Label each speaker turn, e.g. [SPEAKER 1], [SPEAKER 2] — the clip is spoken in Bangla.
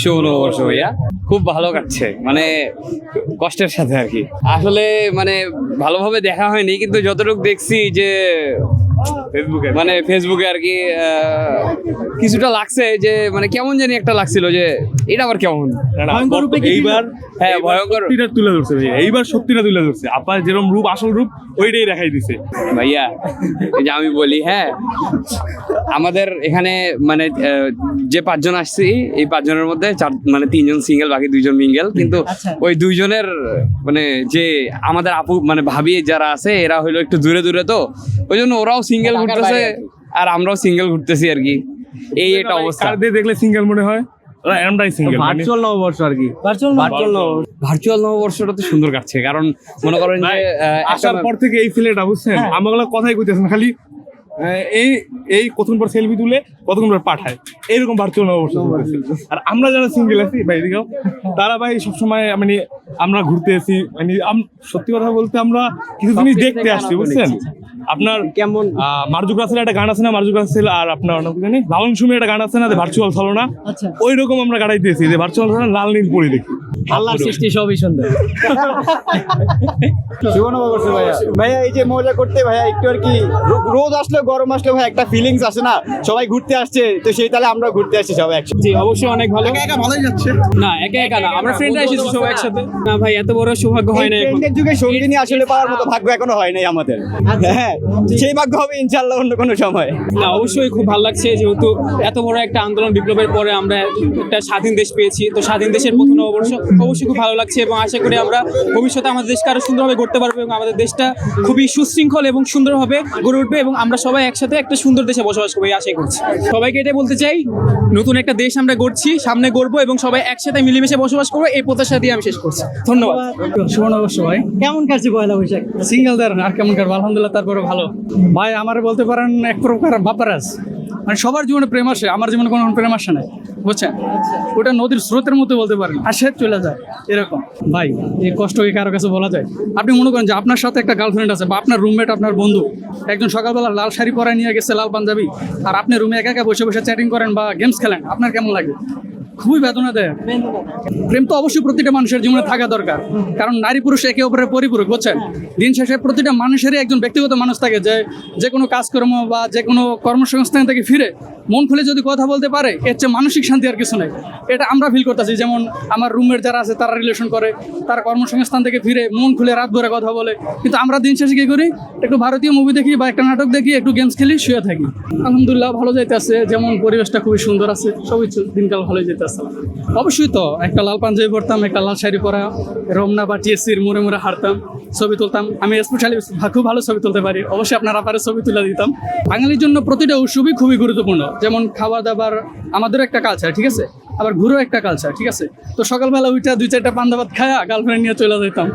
[SPEAKER 1] শুভ নববর্ষ ভাইয়া, খুব ভালো কাটছে, মানে কষ্টের সাথে আর কি। আসলে মানে ভালোভাবে দেখা হয়নি, কিন্তু যতটুকু দেখছি যে মানে ফেসবুকে আর কি কিছুটা লাগছে যে মানে কেমন জানি একটা লাগছিল যে এটা আবার কেমন।
[SPEAKER 2] এইবার
[SPEAKER 1] হ্যাঁ, ভয়ঙ্কর
[SPEAKER 2] সত্যিটা তুলে ধরছে ভাইয়া, এইবার সত্যিটা তুলে ধরছে। আপনার যেরকম রূপ, আসল রূপ ওইটাই দেখাই দিছে
[SPEAKER 1] ভাইয়া। এই যে আমি বলি, হ্যাঁ আমাদের এখানে মানে যে 5 জন আসছি, এই 5 জনের মধ্যে মানে 3 জন সিঙ্গেল, বাকি 2 জন মিঙ্গেল। কিন্তু ওই 2 জনের মানে যে আমাদের আপু মানে ভাবি যারা আছে এরা হইলো একটু দূরে দূরে, তো ওই জন্য ওরাও সিঙ্গেল ঘুরতেছে আর আমরাও সিঙ্গেল ঘুরতেছি আর কি। এই একটা অবস্থা।
[SPEAKER 2] কার দিয়ে দেখলে সিঙ্গেল মনে হয়, ওরা এমনটাই সিঙ্গেল।
[SPEAKER 3] ভার্চুয়াল নববর্ষ আর কি,
[SPEAKER 1] ভার্চুয়াল নববর্ষটা তো সুন্দর কাটছে, কারণ মনে করেন যে
[SPEAKER 2] আসার পর থেকে এই ছেলেটা বুঝছেন আমাগুলো কথাই কইতেছেন খালি এই কতক্ষণ পর সেলফি তুলে কতক্ষণ পর পাঠায়, এইরকম ভার্চুয়াল নববর্ষ চলতেছে। আর আমরা যারা সিঙ্গেল আছি ভাই দিকেও, তারা ভাই সবসময় মানে আমরা ঘুরতে আসি, মানে সত্যি কথা বলতে আমরা কিছু জিনিস দেখতে আসছি বুঝছেন। আপনার
[SPEAKER 3] কেমন
[SPEAKER 2] মার্জুক রাসেলের একটা গান আছে না, মার্জুক রাসেল আর আপনার জানি লালন সুমির একটা গান আছে না, ভার্চুয়াল ছলনা, ওই রকম আমরা গাড়াইতেছি যে ভার্চুয়াল ছলনা লাল নীল পরি দেখি।
[SPEAKER 3] আল্লাহর সৃষ্টি সবই সুন্দর।
[SPEAKER 4] শুভ নববর্ষ ভাইয়া। ভাইয়া এই যে মজা করতে ভাইয়া একটু আর কি, রোদ আসলে গরম আসলে ভাই একটা ফিলিংস আসে না, সবাই ঘুরতে আসছে তো সেই তাহলে আমরা ঘুরতে আসছি সবাই একসাথে।
[SPEAKER 3] জি অবশ্যই অনেক ভালো।
[SPEAKER 4] একা ভালোই যাচ্ছে
[SPEAKER 3] না একা একা না, আমরা ফ্রেন্ডরা এসেছি সবাই একসাথে। না ভাই এত বড় সৌভাগ্য হয় না এখন।
[SPEAKER 4] ফ্রেন্ডের যুগে সঙ্গী নিয়ে আসলে পাওয়ার মতো ভাগ্য এখনো হয় নাই আমাদের। হ্যাঁ সেই ভাগ্য হবে ইনশাআল্লাহ অন্য কোনো সময়।
[SPEAKER 3] না অবশ্যই খুব ভালো লাগছে, যেহেতু এত বড় একটা আন্দোলন বিপ্লবের পরে আমরা একটা স্বাধীন দেশ পেয়েছি, তো স্বাধীন দেশের প্রথম নববর্ষ অবশ্যই খুব ভালো লাগছে। এবং আশা করি আমরা ভবিষ্যতে আমাদের দেশকে আরো সুন্দরভাবে গড়তে পারবো এবং আমাদের দেশটা খুবই সুশৃঙ্খল এবং সুন্দরভাবে গড়ে উঠবে এবং আমরা সবাই একসাথে একটা সুন্দর দেশে বসবাস করবো এই আশাই করছি। সবাইকে এটাই বলতে চাই, নতুন একটা দেশ আমরা গড়ছি, সামনে গড়বো এবং সবাই একসাথে মিলেমিশে বসবাস করবো, এই প্রত্যাশা দিয়ে আমি শেষ করছি। ধন্যবাদ।
[SPEAKER 5] শুভ নববর্ষ ভাই। কেমন কাটছে পয়লা বৈশাখ? সিঙ্গেলদের আর কেমন কাটবে? আলহামদুলিল্লাহ, তারপরে ভালো। ভাই আমার বলতে পারেন এক প্রকার বাপারাজ, মানে সবার জীবনে প্রেম আসে, আমার জীবনে কোনো প্রেম আসে না, বুঝছেন? ওটা নদীর স্রোতের মতো বলতে পারেন, আসে চলে যায় এরকম। ভাই এই কষ্ট কি কারো কাছে বলা যায়? আপনি মনে করেন যে আপনার সাথে একটা গার্লফ্রেন্ড আছে বা আপনার রুমমেট, আপনার বন্ধু একজন সকালবেলা লাল শাড়ি পরায় নিয়ে গেছে, লাল পাঞ্জাবি, আর আপনি রুমে একা একা বসে বসে চ্যাটিং করেন বা গেমস খেলেন, আপনার কেমন লাগে? খুবই বেদনা দেয়। প্রেম তো অবশ্যই প্রতিটা মানুষের জীবনে থাকা দরকার, কারণ নারী পুরুষ একে অপরের পরিপূরক, বুঝছেন? দিন শেষে প্রতিটা মানুষেরই একজন ব্যক্তিগত মানুষ থাকে যে কোনো কাজকর্ম বা যে কোনো কর্মসংস্থান থেকে ফিরে মন খুলে যদি কথা বলতে পারে, এর চেয়ে মানসিক শান্তি আর কিছু নেই। এটা আমরা ফিল করতেছি। যেমন আমার রুমমেট যারা আছে তারা রিলেশন করে, তারা কর্মসংস্থান থেকে ফিরে মন খুলে রাত ভরে কথা বলে, কিন্তু আমরা দিন শেষে কী করি? একটু ভারতীয় মুভি দেখি বা একটা নাটক দেখি, একটু গেমস খেলি, শুয়ে থাকি। আলহামদুলিল্লাহ ভালো যাইতেছে, যেমন পরিবেশটা খুবই সুন্দর আছে, সবই দিনকাল ভালোই যেতে আসছে। অবশ্যই তো একটা লাল পাঞ্জাবি পরতাম, একটা লাল শাড়ি পরা, রমনা বা টিএসসির মোড়ে মোড়ে হাঁটতাম, ছবি তুলতাম। আমি স্পেশালি খুব ভালো ছবি তুলতে পারি, অবশ্যই আপনার আপারে ছবি তুলে দিতাম। বাঙালির জন্য প্রতিটা উৎসবই খুবই গুরুত্বপূর্ণ, যেমন খাবার দাবার আমাদেরও একটা কালচার, ঠিক আছে, আবার ঘুরেও একটা কালচার, ঠিক আছে। তো সকালবেলা উঠে 2-4টা পান্তা ভাত খায়া গার্লফ্রেন্ড নিয়ে চলে যেতাম।